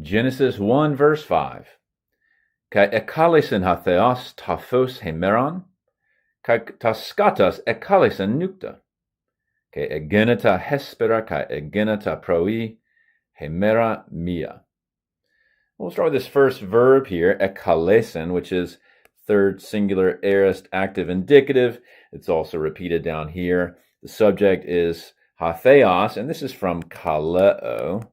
Genesis 1, verse 5. Kai ekalesin ha theos taphos hemeron, kai taskatas ekalesin nukta. Kai egeneta hespera, kai egeneta proi, hemera mia. We'll start with this first verb here, ekalesin, which is third singular aorist active indicative. It's also repeated down here. The subject is hatheos, and this is from kaleo.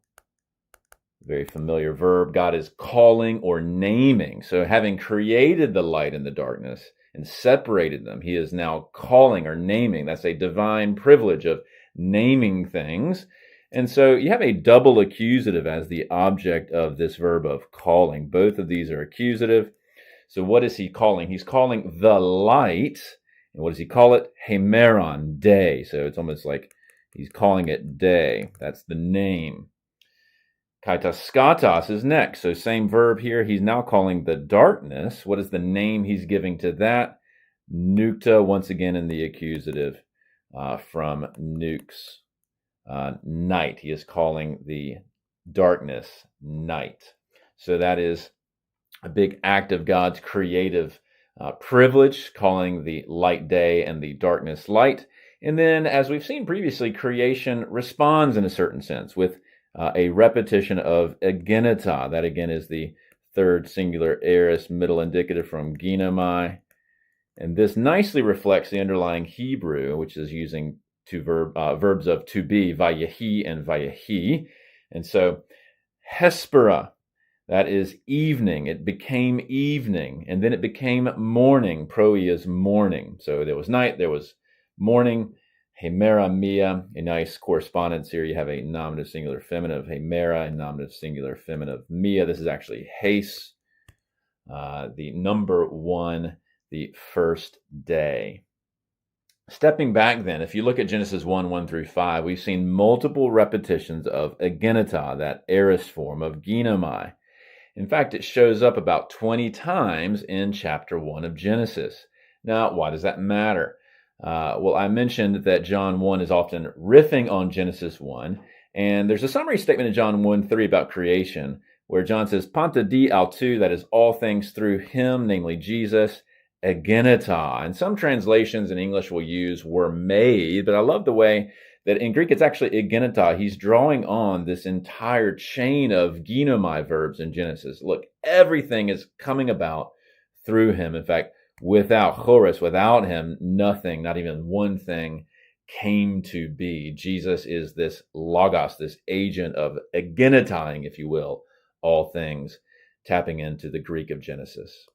Very familiar verb. God is calling or naming. So having created the light and the darkness and separated them, he is now calling or naming. That's a divine privilege of naming things. And so you have a double accusative as the object of this verb of calling. Both of these are accusative. So what is he calling? He's calling the light. And what does he call it? Hemeron, day. So it's almost like he's calling it day. That's the name. Kaitaskatos is next. So same verb here. He's now calling the darkness. What is the name he's giving to that? Nukta, once again in the accusative from nukes, night. He is calling the darkness night. So that is a big act of God's creative privilege, calling the light day and the darkness light. And then, as we've seen previously, creation responds in a certain sense with a repetition of egeneta. That again is the third singular aorist middle indicative from ginomai. And this nicely reflects the underlying Hebrew, which is using two verbs of to be, vayehi and vayehi. And so hespera, that is evening. It became evening, and then it became morning. Proi is morning. So there was night, there was morning. Hemera mia, a nice correspondence here. You have a nominative singular feminine of hemera and nominative singular feminine of mia. This is actually haste, the number one, the first day. Stepping back then, if you look at Genesis 1, 1 through 5, we've seen multiple repetitions of egeneta, that aorist form of ginomai. In fact, it shows up about 20 times in chapter 1 of Genesis. Now, why does that matter? Well, I mentioned that John 1 is often riffing on Genesis 1, and there's a summary statement in John 1:3 about creation, where John says, Panta di autou, that is all things through him, namely Jesus, egeneta. And some translations in English will use were made, but I love the way that in Greek it's actually egeneta. He's drawing on this entire chain of ginomai verbs in Genesis. Look, everything is coming about through him. In fact, without Horus, without him, nothing, not even one thing, came to be. Jesus is this logos, this agent of egenetying, if you will, all things, tapping into the Greek of Genesis.